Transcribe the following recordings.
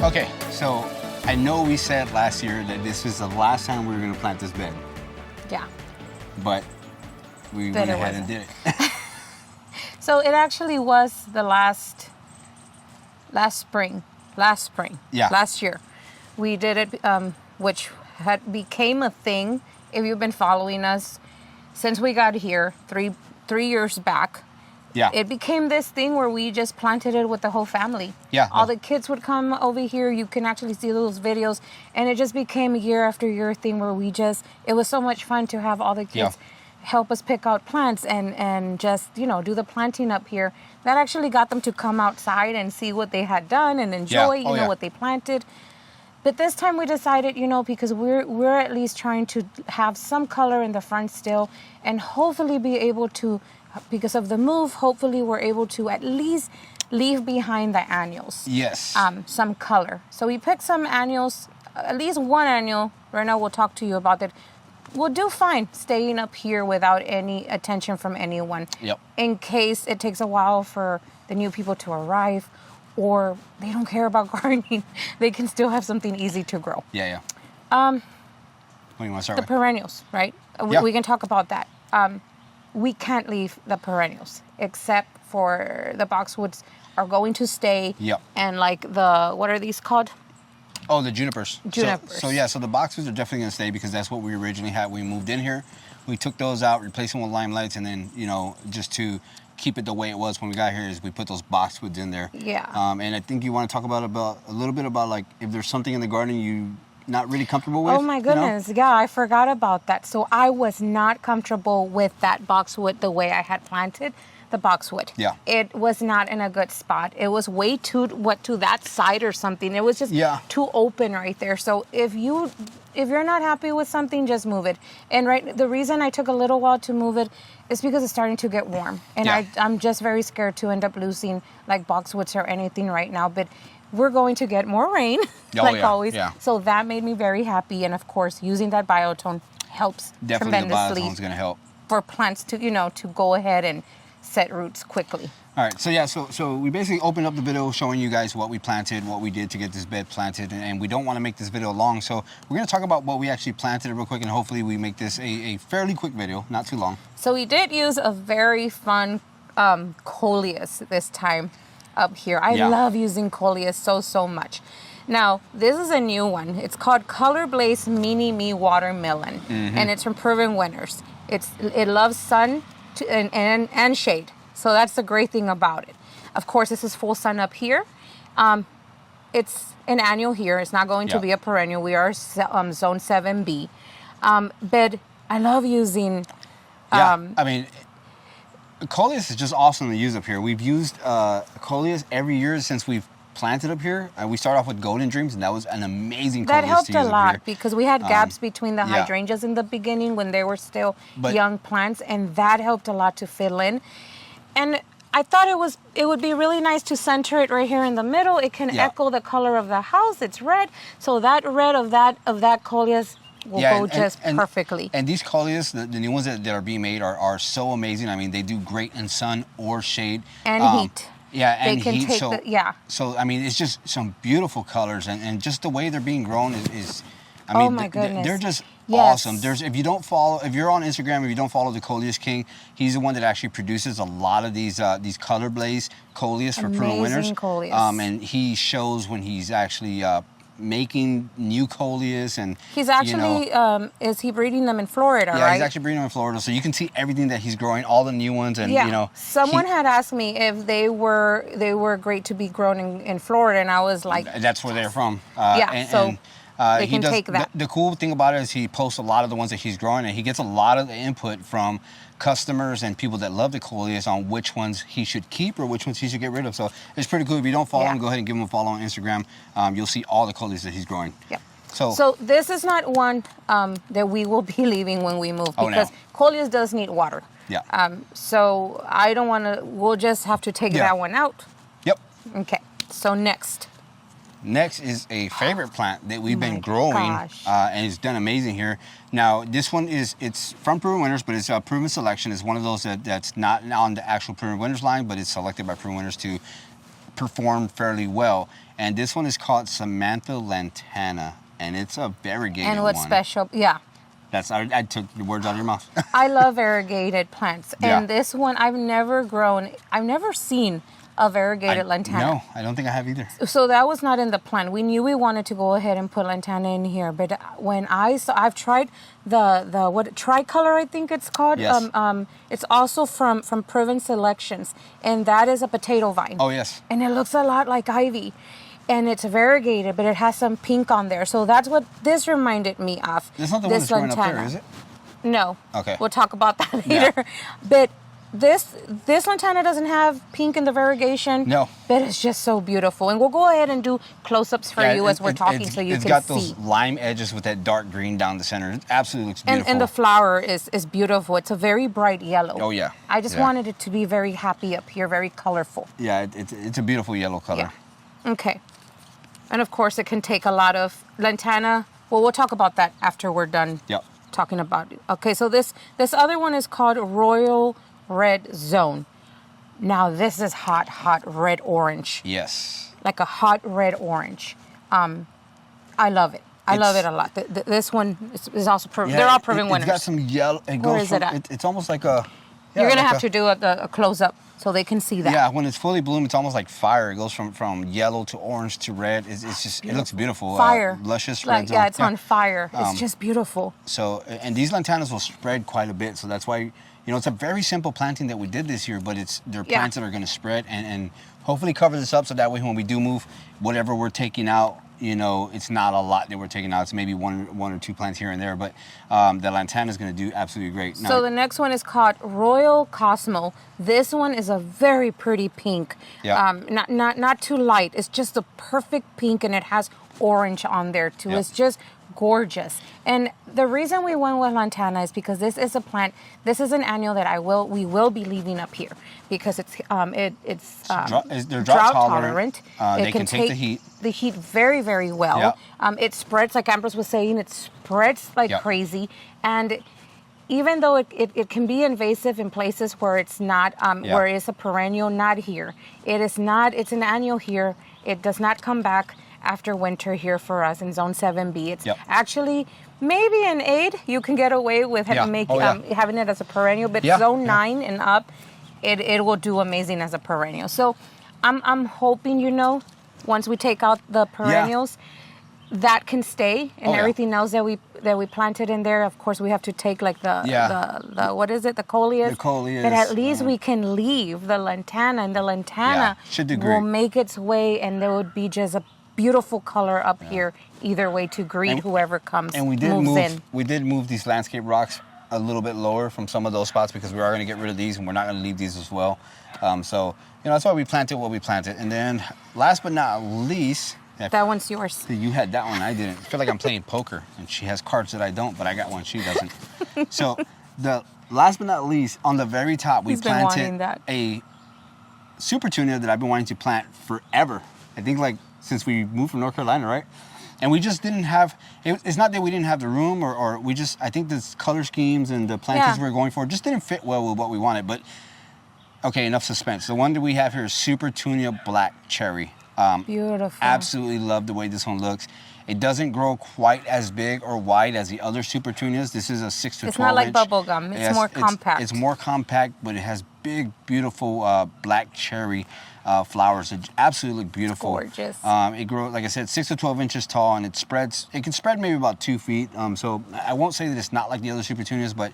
Okay, so I know we said last year that this was the last time we were going to plant this bed. Yeah. But we went ahead and did it. So it actually was the last spring. Yeah. Last year. We did it, which became a thing. If you've been following us since we got here 3 years back. Yeah. It became this thing where we just planted it with the whole family. Yeah. All the kids would come over here. You can actually see those videos. And it just became a year after year thing where it was so much fun to have all the kids help us pick out plants and just, do the planting up here. That actually got them to come outside and see what they had done and enjoy, what they planted. But this time we decided, because we're at least trying to have some color in the front still and hopefully be able to, because of the move, hopefully we're able to at least leave behind the annuals. Yes. Some color. So we picked some annuals, at least one annual. Right now we'll talk to you about that. We'll do fine staying up here without any attention from anyone. Yep. In case it takes a while for the new people to arrive or they don't care about gardening, they can still have something easy to grow. Yeah. What do you want to start with? The perennials, right? Yeah. We can talk about that. We can't leave the perennials except for the boxwoods are going to stay. Yep. And what are these called? Oh, the junipers. Junipers. So the boxwoods are definitely going to stay because that's what we originally had when we moved in here. We took those out, replaced them with limelights, and then, just to keep it the way it was when we got here is we put those boxwoods in there. Yeah. And I think you want to talk about a little bit about if there's something in the garden you not really comfortable with. Oh my goodness, yeah, I forgot about that. So I was not comfortable with that boxwood the way I had planted the boxwood. Yeah. It was not in a good spot. It was way to that side or something. It was just too open right there. So if you're not happy with something, just move it. And the reason I took a little while to move it is because it's starting to get warm. And I'm just very scared to end up losing boxwoods or anything right now. But we're going to get more rain, always. Yeah. So that made me very happy. And of course, using that biotone helps tremendously. Definitely the biotone's going to help. For plants to, to go ahead and set roots quickly. All right, so we basically opened up the video showing you guys what we planted, what we did to get this bed planted, and we don't want to make this video long, so we're going to talk about what we actually planted real quick, and hopefully we make this a fairly quick video, not too long. So we did use a very fun coleus this time up here. I love using coleus so much. Now, this is a new one. It's called Color Blaze Mini Me Watermelon, and it's from Proven Winners. It loves sun and shade. So that's the great thing about it. Of course, this is full sun up here. It's an annual here. It's not going to be a perennial. We are zone 7B. But I love using... coleus is just awesome to use up here. We've used coleus every year since we've planted up here. We started off with Golden Dreams, and that was an amazing coleus to use up here. That helped a lot because we had gaps between the hydrangeas in the beginning when they were still young plants, and that helped a lot to fill in. And I thought it would be really nice to center it right here in the middle. It can echo the color of the house. It's red, so that red of that coleus will go perfectly. And these coleus, the new ones that are being made are so amazing. I mean, they do great in sun or shade. And heat. Yeah, and they can heat. So I mean, it's just some beautiful colors, and just the way they're being grown is oh my goodness. They're just awesome. If you're on Instagram, if you don't follow the Coleus King, he's the one that actually produces a lot of these color blaze coleus for Proven Winners. Coleus. And he shows when he's actually making new coleus, and he's actually is he breeding them in Florida, right? Yeah, he's actually breeding them in Florida, so you can see everything that he's growing, all the new ones, and someone had asked me if they were great to be grown in Florida, and I was like, that's where they're from. They can take that. The cool thing about it is he posts a lot of the ones that he's growing, and he gets a lot of the input from customers and people that love the coleus on which ones he should keep or which ones he should get rid of. So it's pretty cool. If you don't follow him, go ahead and give him a follow on Instagram. You'll see all the coleus that he's growing. Yeah. So this is not one that we will be leaving when we move because coleus does need water. Yeah. So I don't want to. We'll just have to take that one out. Yep. Okay. So next. Next is a favorite plant that we've been growing, and it's done amazing here. Now, this one it's from Proven Winners, but it's a Proven Selection. It's one of those that's not on the actual Proven Winners line, but it's selected by Proven Winners to performed fairly well. And this one is called Samantha Lantana, and it's a variegated one. And what's special? Yeah. I took the words out of your mouth. I love variegated plants. Yeah. And this one, I've never seen a variegated lantana. No, I don't think I have either. So that was not in the plan. We knew we wanted to go ahead and put lantana in here, but when I've tried the what tricolor, I think it's called. Yes. It's also from Proven Selections, and that is a potato vine. Oh yes. And it looks a lot like ivy, and it's variegated, but it has some pink on there. So that's what this reminded me of. That's not the one that's growing up there, is it? No. Okay. We'll talk about that later. Yeah. But this lantana doesn't have pink in the variegation. No. But it's just so beautiful. And we'll go ahead and do close-ups for you as we're talking so you can see. It's got those lime edges with that dark green down the center. It absolutely looks beautiful. And the flower is beautiful. It's a very bright yellow. Oh, yeah. I just wanted it to be very happy up here, very colorful. Yeah, it's a beautiful yellow color. Yeah. Okay. And of course, it can take a lot of lantana. Well, we'll talk about that after we're done talking about it. Okay, so this other one is called Royal Red Zone. Now this is hot red orange. Yes. Like a hot red orange. I love it. I love it a lot. This one is also proven. They're all proven winners. It's got some yellow. Where is it at? It's almost like a. You're gonna have to do a close up so they can see that. Yeah, when it's fully bloomed, it's almost like fire. It goes from yellow to orange to red. It's just it looks beautiful. Fire. Luscious like, red zone. Yeah, it's on fire. It's just beautiful. So, and these lantanas will spread quite a bit. So that's why, it's a very simple planting that we did this year, but they're plants that are going to spread and hopefully cover this up so that way when we do move, whatever we're taking out, it's not a lot that we're taking out. It's maybe one or two plants here and there, but the lantana is going to do absolutely great. So the next one is called Royal Cosmo. This one is a very pretty pink. Yeah. Not too light. It's just a perfect pink, and it has orange on there too. It's just gorgeous. And the reason we went with lantana is because this is a plant. This is an annual that we will be leaving up here because it's they're drought tolerant. They can take the heat. The heat very, very well. It spreads, like Ambrose was saying, it spreads like crazy. And even though it can be invasive in places where it's not, where it's a perennial, not here. It is not. It's an annual here. It does not come back after winter here for us in Zone 7B. It's actually maybe an 8 you can get away with having it as a perennial, but Zone 9 and up, it will do amazing as a perennial. So I'm hoping, once we take out the perennials, that can stay, and everything else that we planted in there, of course, we have to take like the what is it, the coleus? The coleus. But at least we can leave the lantana, and the lantana will make its way, and there would be just a beautiful color up here either way to greet whoever comes. And we did move these landscape rocks a little bit lower from some of those spots because we are going to get rid of these, and we're not going to leave these as well. So that's why we planted what we planted. And then last but not least, that one's yours. You had that one, I didn't. I feel like I'm playing poker, and she has cards that I don't, but I got one she doesn't. So the last but not least, on the very top, we planted a super tunia that I've been wanting to plant forever. I think since we moved from North Carolina, right? And we just didn't have, it's not that we didn't have the room or we just, I think the color schemes and the plantings we were going for just didn't fit well with what we wanted. But, okay, enough suspense. The one that we have here is Super Tunia Black Cherry. Beautiful. Absolutely love the way this one looks. It doesn't grow quite as big or wide as the other Super Tunias. This is a 6 to 12 inch. It's not like bubble gum. It's more compact. It's more compact, but it has big, beautiful black cherry flowers. It absolutely look beautiful. Gorgeous. It grows, like I said, 6 to 12 inches tall, and it can spread maybe about 2 feet. So I won't say that it's not like the other Super Tunias, but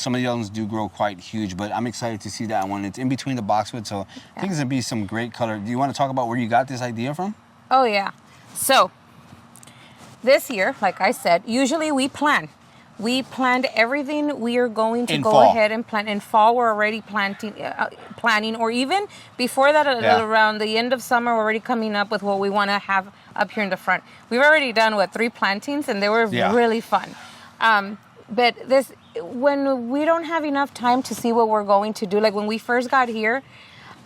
some of the other ones do grow quite huge. But I'm excited to see that one. It's in between the boxwood, so I think it's gonna be some great color. Do you want to talk about where you got this idea from? Oh yeah. So this year, like I said, usually we plan. We planned everything we are going to go ahead and plant. In fall, we're already planning, or even before that, around the end of summer, we're already coming up with what we want to have up here in the front. We've already done, 3 plantings, and they were really fun. But when we don't have enough time to see what we're going to do, like when we first got here,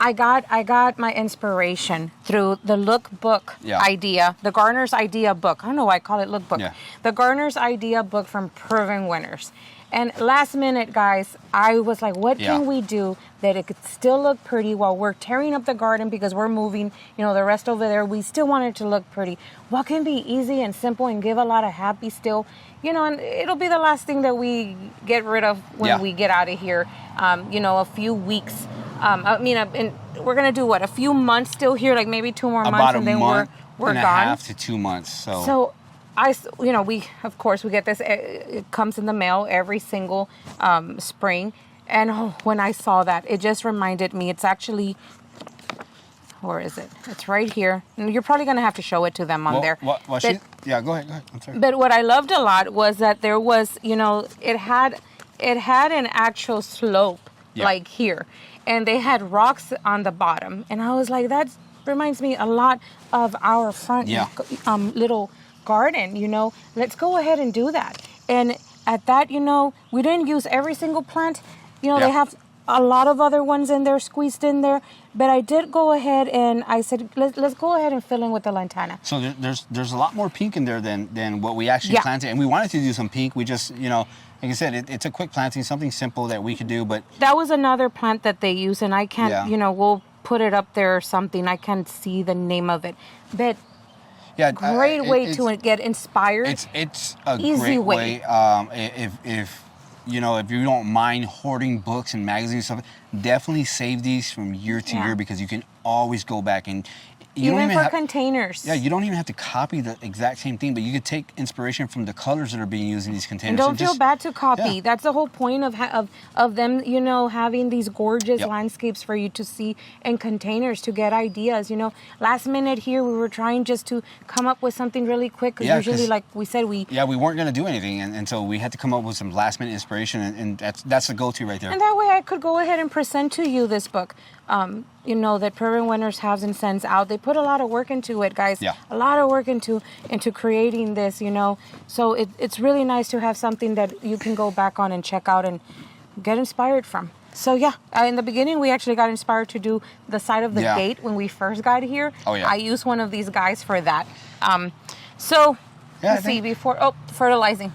I got my inspiration through the lookbook idea, the Gardener's Idea book. I don't know why I call it lookbook. Yeah. The Gardener's Idea book from Proven Winners. And last minute, guys, I was like, what can we do that it could still look pretty while we're tearing up the garden because we're moving, the rest over there. We still want it to look pretty. What can be easy and simple and give a lot of happy still, and it'll be the last thing that we get rid of when we get out of here, a few weeks. And we're going to do a few months still here, like maybe 2 more months, and then we're and gone. A half to 2 months. So of course we get this. It comes in the mail every single spring, and when I saw that, it just reminded me. It's actually, where is it? It's right here. You're probably gonna have to show it to them on there. Go ahead. I'm sorry. But what I loved a lot was that there was, it had an actual slope like here, and they had rocks on the bottom, and I was like, that reminds me a lot of our front little garden. Let's go ahead and do that. And at that, we didn't use every single plant. They have a lot of other ones in there, squeezed in there. But I did go ahead and I said, let's go ahead and fill in with the lantana. So there's a lot more pink in there than what we actually planted. And we wanted to do some pink. We just, like I said, it's a quick planting, something simple that we could do. But that was another plant that they use, and I can't, we'll put it up there or something. I can't see the name of it. But great way to get inspired. It's a easy great way. If you don't mind hoarding books and magazines and stuff, definitely save these from year to year because you can always go back and even for containers. Yeah, you don't even have to copy the exact same thing, but you could take inspiration from the colors that are being used in these containers. And don't feel bad to copy. Yeah. That's the whole point of them, having these gorgeous landscapes for you to see in containers to get ideas. Last minute here, we were trying just to come up with something really quick. Because usually, like we said, we weren't going to do anything. And so we had to come up with some last minute inspiration. And that's the go-to right there. And that way I could go ahead and present to you this book. That Prairie Winners has and sends out. They put a lot of work into it, guys. Yeah. A lot of work into creating this, So it's really nice to have something that you can go back on and check out and get inspired from. So in the beginning we actually got inspired to do the side of the gate when we first got here. Oh yeah. I used one of these guys for that. Let's see before fertilizing.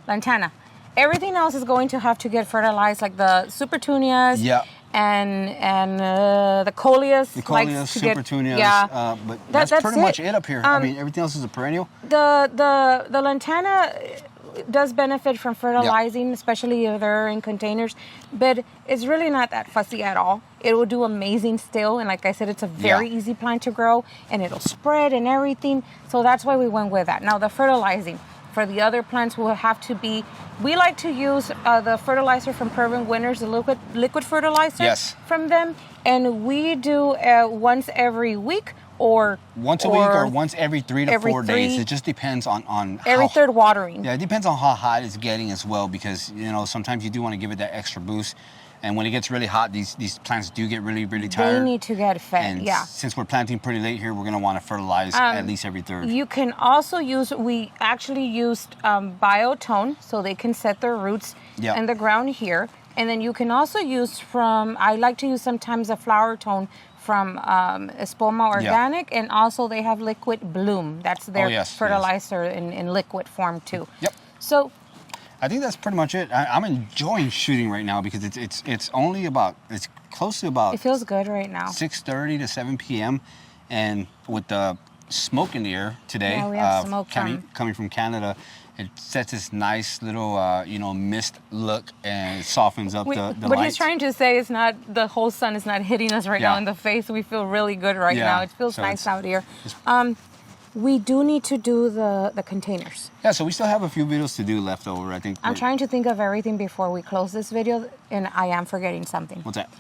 Lantana. Everything else is going to have to get fertilized, like the supertunias. Yeah. And the coleus. The coleus, supertunias. But that's pretty much it up here. Everything else is a perennial. The lantana does benefit from fertilizing, especially if they're in containers, but it's really not that fussy at all. It will do amazing still, and like I said, it's a very easy plant to grow, and it'll spread and everything. So that's why we went with that. Now the fertilizing. For the other plants will have to be, we like to use the fertilizer from Prairie Winners, the liquid fertilizer from them. And we do once every week or... Once a week or once every 3 to 4 days. It just depends on every third watering. Yeah, it depends on how hot it's getting as well because, sometimes you do want to give it that extra boost. And when it gets really hot, these plants do get really, really tired. They need to get fed, and since we're planting pretty late here, we're going to want to fertilize at least every third. You can also we actually used biotone, so they can set their roots in the ground here. And then you can also use I like to use sometimes a flower tone from Espoma Organic, and also they have Liquid Bloom. That's their fertilizer in liquid form too. Yep. So... I think that's pretty much it. I'm enjoying shooting right now because it's only it's close to about... It feels good right now. 6:30 to 7 p.m. And with the smoke in the air today, we have smoke coming from Canada, it sets this nice little, mist look and it softens up the light. What he's trying to say is the whole sun is not hitting us right now in the face. We feel really good right now. It feels nice out here. We do need to do the containers. Yeah, so we still have a few videos to do left over, I think. I'm trying to think of everything before we close this video, and I am forgetting something. What's that?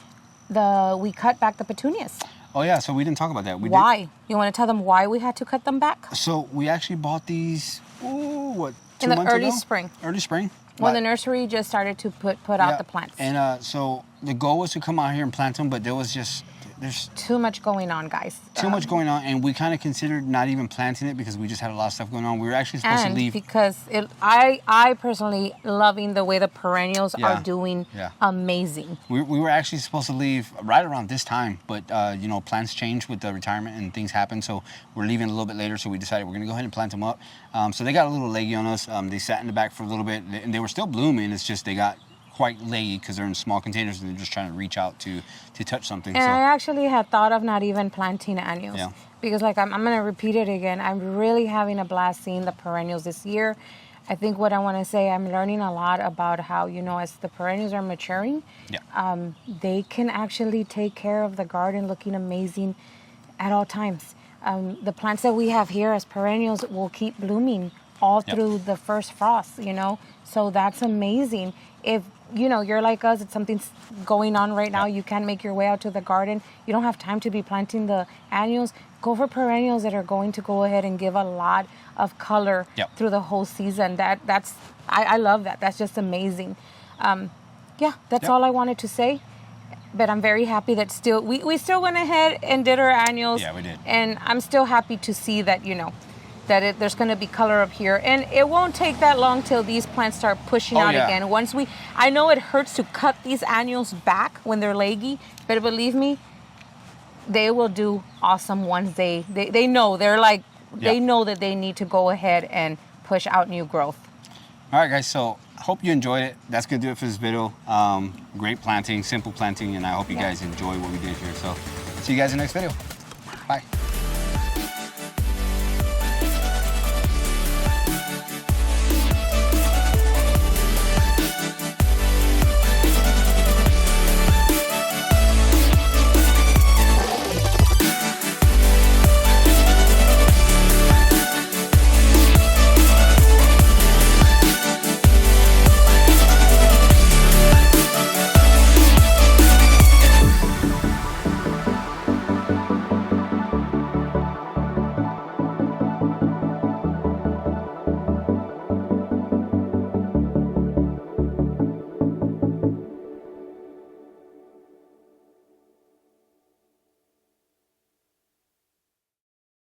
We cut back the petunias. Oh, yeah, so we didn't talk about that. Why? You want to tell them why we had to cut them back? So we actually bought these, 2 months ago? In the early spring. Early spring. When the nursery just started to put out the plants. And so the goal was to come out here and plant them, but there was just... there's too much going on, guys. too much going on, and we kind of considered not even planting it because we just had a lot of stuff going on. We were actually supposed to leave. Because I personally loving the way the perennials are doing amazing. We were actually supposed to leave right around this time, but you know, plans change with the retirement and things happen, so we're leaving a little bit later. So we decided we're gonna go ahead and plant them up. So they got a little leggy on us. They sat in the back for a little bit, and they were still blooming. It's just they got quite leggy because they're in small containers and they're just trying to reach out to touch something. And I actually had thought of not even planting annuals. Yeah. Because like I'm going to repeat it again. I'm really having a blast seeing the perennials this year. I think what I want to say, I'm learning a lot about how, you know, as the perennials are maturing, they can actually take care of the garden looking amazing at all times. The plants that we have here as perennials will keep blooming all through the first frost, you know. So that's amazing. If you know, you're like us, it's something's going on right now, you can't make your way out to the garden, you don't have time to be planting the annuals, go for perennials that are going to go ahead and give a lot of color through the whole season. I love that. That's just amazing. That's all I wanted to say. But I'm very happy that we still went ahead and did our annuals. Yeah, we did. And I'm still happy to see that, you know, that there's going to be color up here, and it won't take that long till these plants start pushing out again. I know it hurts to cut these annuals back when they're leggy, but believe me, they will do awesome once they know they know that they need to go ahead and push out new growth. All right, guys. So hope you enjoyed it. That's gonna do it for this video. Great planting, simple planting, and I hope you guys enjoy what we did here. So see you guys in the next video. Bye.